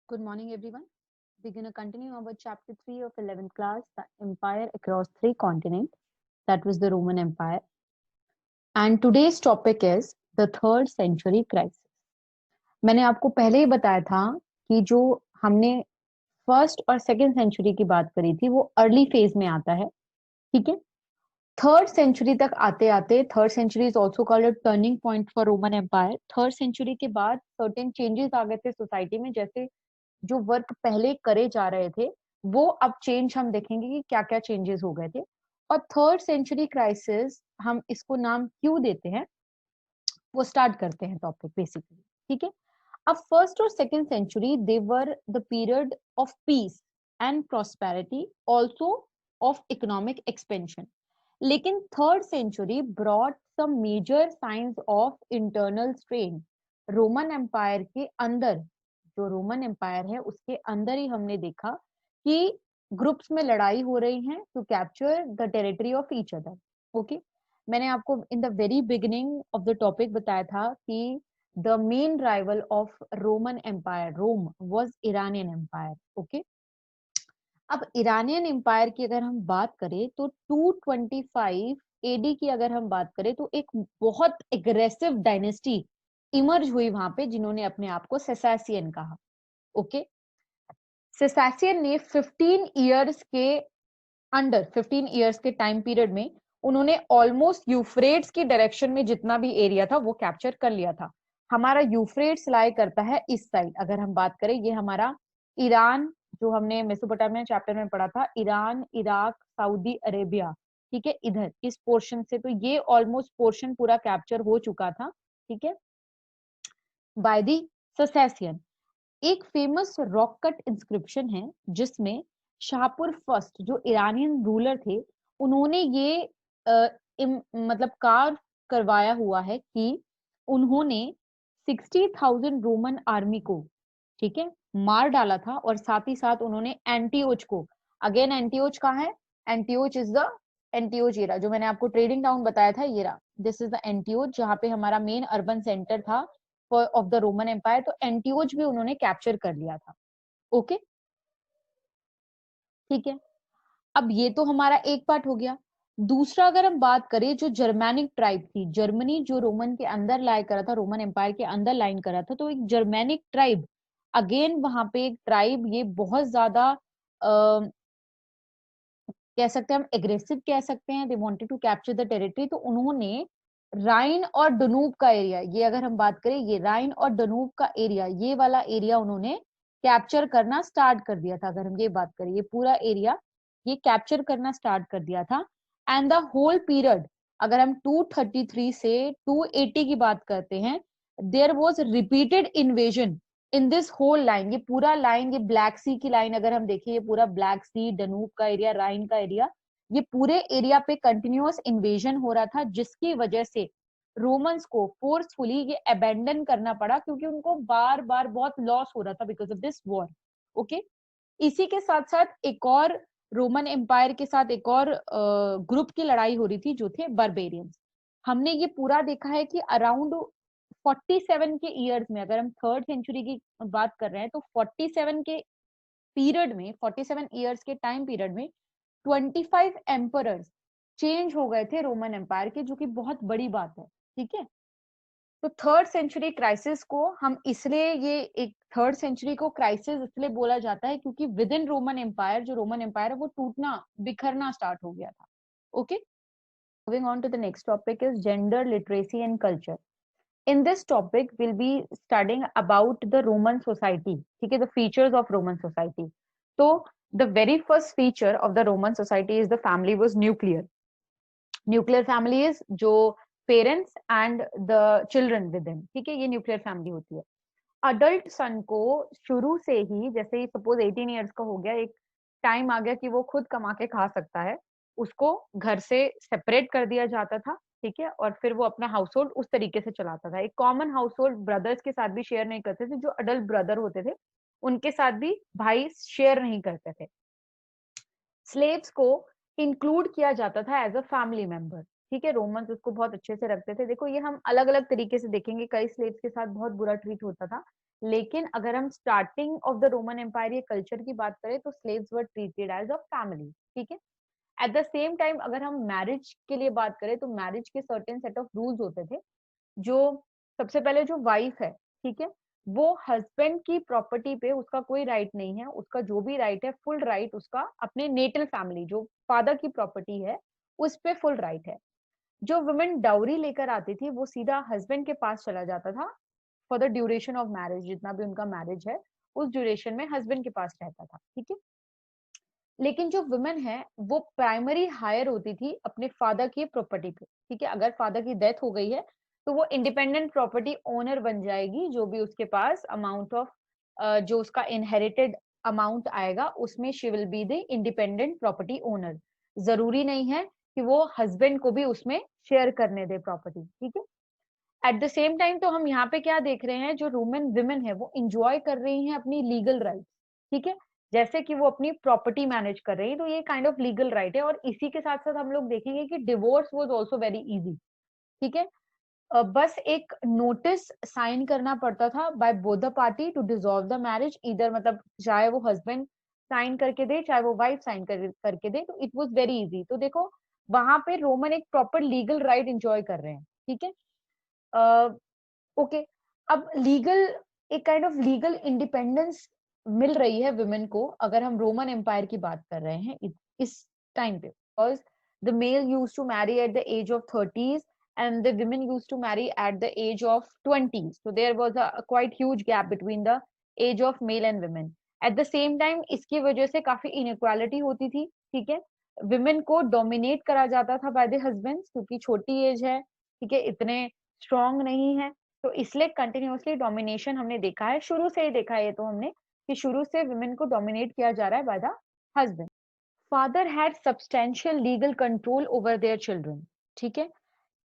Good morning, everyone. We're going to continue our chapter 3 of 11th class, the empire across three continents. That was the Roman Empire. And today's topic is the third century crisis. मैंने आपको पहले ही बताया था कि जो हमने first और second century की बात करी थी वो अर्ली फेज में आता है, ठीक है। थर्ड सेंचुरी तक आते आते third century is also called a turning point for Roman empire. Third century के बाद सर्टेन चेंजेस आ गए थे सोसाइटी में, जैसे जो वर्क पहले करे जा रहे थे वो अब चेंज हम देखेंगे कि क्या क्या चेंजेस हो गए थे। और थर्ड सेंचुरी क्राइसिस हम इसको नाम क्यों देते हैं वो स्टार्ट करते हैं टॉपिक बेसिकली, ठीक है। अब फर्स्ट और second century they were the period of peace and prosperity, also of economic expansion. लेकिन third century brought some major signs of internal strain. Roman Empire के अंदर, जो रोमन एम्पायर है उसके अंदर ही हमने देखा कि ग्रुप्स में लड़ाई हो रही है to capture the territory of each other. Okay, मैंने आपको in the very beginning of the topic बताया था कि the main rival of Roman empire Rome was Iranian empire. Okay, अब ईरानियन एम्पायर की अगर हम बात करें तो 225 एडी की अगर हम बात करें तो एक बहुत एग्रेसिव डायनेस्टी इमर्ज हुई वहां पे, जिन्होंने अपने आप को सेसासियन कहा। ओके, सेसासियन ने 15 इयर्स के टाइम पीरियड में उन्होंने ऑलमोस्ट यूफ्रेट्स की डायरेक्शन में जितना भी एरिया था वो कैप्चर कर लिया था। हमारा यूफ्रेट्स लाई करता है इस साइड, अगर हम बात करें ये हमारा ईरान, जो हमने मेसोपोटामिया चैप्टर में पढ़ा था, ईरान, इराक, सऊदी अरेबिया, ठीक है, इधर इस पोर्शन से तो ये ऑलमोस्ट पोर्शन पूरा कैप्चर हो चुका था, ठीक है, बाय दी सेसासियन। एक फेमस रॉक कट इंस्क्रिप्शन है जिसमें शाहपुर फर्स्ट जो ईरानियन रूलर थे उन्होंने ये मतलब कार्व करवाया हुआ है कि उन्होंने 60,000 रोमन आर्मी को, ठीक है, मार डाला था। और साथ ही साथ उन्होंने एंटीओच को, अगेन एंटीओच कहाँ है, एंटीओच इज द एंटीओच एरा, जो मैंने आपको ट्रेडिंग टाउन बताया था ये रहा, दिस इज द एंटीओच जहाँ पे हमारा मेन अर्बन सेंटर था ऑफ द रोमन एम्पायर। तो एंटीओच भी उन्होंने कैप्चर कर लिया था। ओके, ठीक है। अब ये तो हमारा एक पार्ट हो गया। दूसरा अगर हम बात करें, जो जर्मैनिक ट्राइब थी, जर्मनी जो रोमन के अंदर लाई करा था, रोमन एम्पायर के अंदर लाइन करा था, तो एक जर्मैनिक ट्राइब, अगेन वहां पे एक ट्राइब, ये बहुत ज्यादा कह सकते हैं हम एग्रेसिव कह सकते हैं, they wanted to capture the territory. तो उन्होंने राइन और डनूब का एरिया, ये अगर हम बात करें ये राइन और डनूब का एरिया, ये वाला एरिया उन्होंने कैप्चर करना स्टार्ट कर दिया था। अगर हम ये बात करें ये पूरा एरिया ये कैप्चर करना स्टार्ट कर दिया था। एंड द होल पीरियड, अगर हम 233 से 280 की बात करते हैं, there was repeated invasion in this whole line. ये पूरा लाइन, ये ब्लैक सी की लाइन अगर हम देखें, ये पूरा ब्लैक सी, डनूब का एरिया, राइन का एरिया, ये पूरे एरिया पे कंटिन्यूअस इन्वेजन हो रहा था, जिसकी वजह से रोमन्स को फोर्सफुली ये अबेंडन करना पड़ा, क्योंकि उनको बार बार बहुत लॉस हो रहा था because of this war. Okay, इसी के साथ साथ एक और रोमन एम्पायर के साथ एक और ग्रुप की लड़ाई हो रही थी, जो थे बर्बेरियंस। हमने ये पूरा देखा है कि अराउंड 47 के ईयर्स में, अगर हम थर्ड सेंचुरी की बात कर रहे हैं, तो 47 के पीरियड में, 47 ईयर्स के टाइम पीरियड में 25 एम्परर्स चेंज हो गए थे रोमन एम्पायर के, जो कि बहुत बड़ी बात है, ठीक है। तो थर्ड सेंचुरी क्राइसिस को हम इसलिए, ये एक थर्ड सेंचुरी को क्राइसिस इसलिए बोला जाता है क्योंकि विद इन रोमन एम्पायर, जो रोमन एम्पायर है वो टूटना बिखरना स्टार्ट हो गया था। Okay, moving on to the next topic is gender literacy and culture. In this topic, we'll be studying about the Roman society, ठीक है, the features of Roman society. So, the very first feature of the Roman society is the family was nuclear. Nuclear family is जो parents and the children with them, ठीक है, ये nuclear family होती है। Adult सन को शुरू से ही, जैसे ही सपोज 18 ईयर्स का हो गया, एक टाइम आ गया कि वो खुद कमा के खा सकता है, उसको घर से सेपरेट कर दिया जाता था, ठीक है, और फिर वो अपना हाउस होल्ड उस तरीके से चलाता था। एक कॉमन हाउस होल्ड ब्रदर्स के साथ भी शेयर नहीं करते थे, जो अडल्ट ब्रदर होते थे उनके साथ भी भाई शेयर नहीं करते थे। स्लेव्स को इंक्लूड किया जाता था एज अ फैमिली मेंबर, ठीक है, रोमन्स उसको बहुत अच्छे से रखते थे। देखो ये हम अलग अलग तरीके से देखेंगे, कई स्लेव्स के साथ बहुत बुरा ट्रीट होता था, लेकिन अगर हम starting of the Roman empire ये कल्चर की बात करें तो slaves were treated as a family, ठीक है। एट द सेम टाइम अगर हम मैरिज के लिए बात करें तो मैरिज के सर्टेन सेट ऑफ रूल्स होते थे, जो सबसे पहले जो वाइफ है, ठीक है, वो हस्बैंड की प्रॉपर्टी पे उसका कोई राइट नहीं है, उसका जो भी राइट है फुल राइट उसका अपने नेटल फैमिली जो फादर की प्रॉपर्टी है उस पे फुल राइट है। जो वुमेन डाउरी लेकर आती थी वो सीधा हस्बैंड के पास चला जाता था for the duration of marriage, जितना भी उनका मैरिज है उस ड्यूरेशन में हस्बैंड के पास रहता था, ठीक है। लेकिन जो वुमेन है वो प्राइमरी हायर होती थी अपने फादर की प्रॉपर्टी पे, ठीक है। अगर फादर की डेथ हो गई है तो वो इंडिपेंडेंट प्रॉपर्टी ओनर बन जाएगी, जो भी उसके पास अमाउंट ऑफ जो उसका इनहेरिटेड अमाउंट आएगा उसमें she will be the independent property owner. जरूरी नहीं है कि वो हस्बैंड को भी उसमें शेयर करने दे प्रॉपर्टी, ठीक है। एट द सेम टाइम तो हम यहाँ पे क्या देख रहे हैं, जो रोमन विमेन है वो इंजॉय कर रही हैं अपनी लीगल राइट, ठीक है। जैसे कि वो अपनी प्रॉपर्टी मैनेज कर रही है तो ये काइंड ऑफ लीगल राइट है। और इसी के साथ साथ हम लोग देखेंगे कि divorce was also very easy, ठीक है। बस एक नोटिस साइन करना पड़ता था by both the party to dissolve the marriage, इधर मतलब चाहे वो हस्बैंड साइन करके दे चाहे वो वाइफ साइन करके दे, तो इट वाज वेरी इजी। तो देखो वहां पे रोमन एक प्रॉपर लीगल राइट एंजॉय कर रहे हैं, ठीक है। ओके, अब लीगल एक काइंड ऑफ लीगल इंडिपेंडेंस मिल रही है वुमेन को अगर हम रोमन एम्पायर की बात कर रहे हैं इस टाइम पे, because the male use to marry at the age of 30s and the women used to marry at the age of 20s, so there was a quite huge gap between the age of male and women. At the same time इसकी वजह से काफी inequality होती थी, ठीक है। women को dominate करा जाता था by the husbands क्योंकि छोटी एज है, ठीक है, इतने स्ट्रांग नहीं है, तो इसलिए कंटिन्यूअसली डोमिनेशन हमने देखा है, शुरू से ही देखा है ये तो हमने कि शुरू से वुमेन को डोमिनेट किया जा रहा है by the husband. Father had substantial legal control over their children, ठीक है।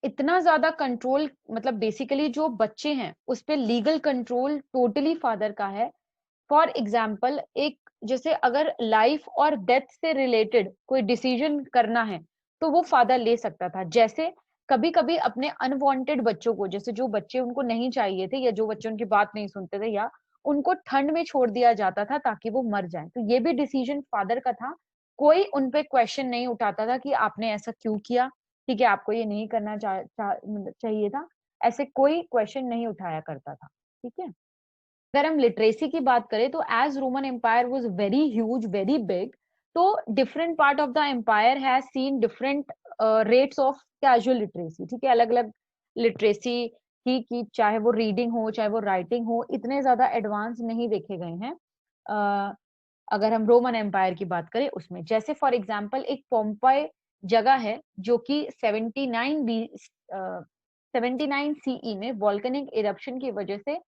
इतना ज्यादा कंट्रोल मतलब बेसिकली जो बच्चे हैं उस पे लीगल कंट्रोल टोटली फादर का है। फॉर एग्जाम्पल एक जैसे अगर लाइफ और डेथ से रिलेटेड कोई डिसीजन करना है तो वो फादर ले सकता था। जैसे कभी कभी अपने अनवांटेड बच्चों को, जैसे जो बच्चे उनको नहीं चाहिए थे या जो बच्चे उनकी बात नहीं सुनते थे या उनको ठंड में छोड़ दिया जाता था ताकि वो मर जाए, तो ये भी डिसीजन फादर का था। कोई उनपे क्वेश्चन नहीं उठाता था कि आपने ऐसा क्यों किया, ठीक है, आपको ये नहीं करना चाहिए था, ऐसे कोई क्वेश्चन नहीं उठाया करता था, ठीक है। अगर हम लिटरेसी की बात करें तो as Roman Empire was very huge very big, तो different part of the empire has seen different rates of casual literacy, ठीक है। अलग अलग लिटरेसी ही की, चाहे वो रीडिंग हो चाहे वो राइटिंग हो, इतने ज्यादा एडवांस नहीं देखे गए हैं अगर हम रोमन एम्पायर की बात करें उसमें। जैसे फॉर एग्जाम्पल एक पोम्पाई जगह है जो कि 79 सीई में वॉल्केनिक इरप्शन की वजह से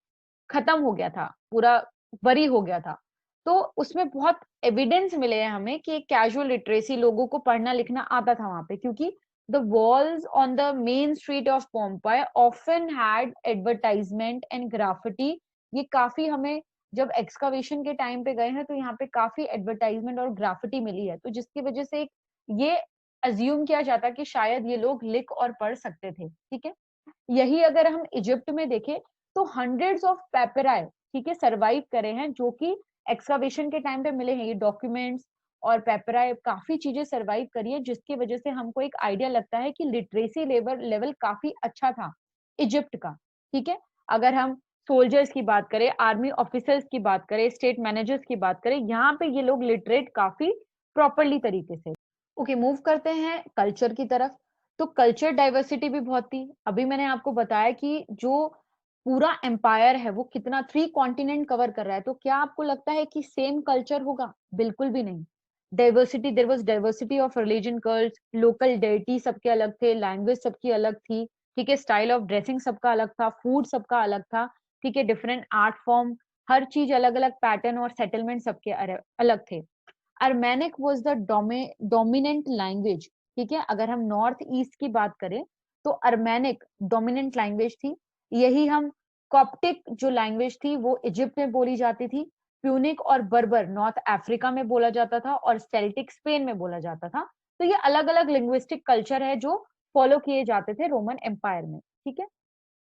खत्म हो गया था, पूरा बरी हो गया था। तो उसमें बहुत एविडेंस मिले हैं हमें कि कैजुअल लिटरेसी लोगों को पढ़ना लिखना आता था वहां पे, क्योंकि the walls on the main street of Pompeii often had advertisement and graffiti. ये काफी हमें जब एक्सकवेशन के टाइम पे गए हैं तो यहाँ पे काफी एडवर्टाइजमेंट और ग्राफिटी मिली है, तो जिसकी वजह से ये अज्यूम किया जाता कि शायद ये लोग लिख और पढ़ सकते थे, ठीक है। यही अगर हम इजिप्ट में देखें तो हंड्रेड्स ऑफ पेपराई, ठीक है, सरवाइव करे हैं जो कि एक्सकवेशन के टाइम पे मिले हैं। ये डॉक्यूमेंट्स और पेपराई काफी चीजें सरवाइव करी है, जिसकी वजह से हमको एक आइडिया लगता है कि लिटरेसी लेवल काफी अच्छा था इजिप्ट का, ठीक है। अगर हम सोल्जर्स की बात करें, आर्मी ऑफिसर्स की बात करें, स्टेट मैनेजर्स की बात करें, यहाँ पे ये लोग लिटरेट काफी प्रॉपरली तरीके से। ओके, मूव करते हैं कल्चर की तरफ। तो कल्चर डाइवर्सिटी भी बहुत थी। अभी मैंने आपको बताया कि जो पूरा एम्पायर है वो कितना 3 कॉन्टिनेंट कवर कर रहा है, तो क्या आपको लगता है कि सेम कल्चर होगा? बिल्कुल भी नहीं। Diversity, there was diversity of religion, cult, local deity सबके अलग थे, लैंग्वेज सबकी अलग थी, ठीक है, स्टाइल ऑफ ड्रेसिंग सबका अलग था, फूड सबका अलग था, ठीक है, डिफरेंट आर्ट फॉर्म, हर चीज अलग अलग, पैटर्न और सेटलमेंट सबके अलग थे। अर्मेनिक वाज द डोमिनेंट लैंग्वेज, ठीक है। अगर हम नॉर्थ ईस्ट की बात करें तो अर्मेनिक डोमिनेंट लैंग्वेज थी। यही हम कॉप्टिक जो लैंग्वेज थी वो इजिप्ट में बोली जाती थी, प्यूनिक और बर्बर नॉर्थ अफ्रीका में बोला जाता था और सेल्टिक स्पेन में बोला जाता था। तो ये अलग अलग लिंग्विस्टिक कल्चर है जो फॉलो किए जाते थे रोमन एम्पायर में, ठीक है।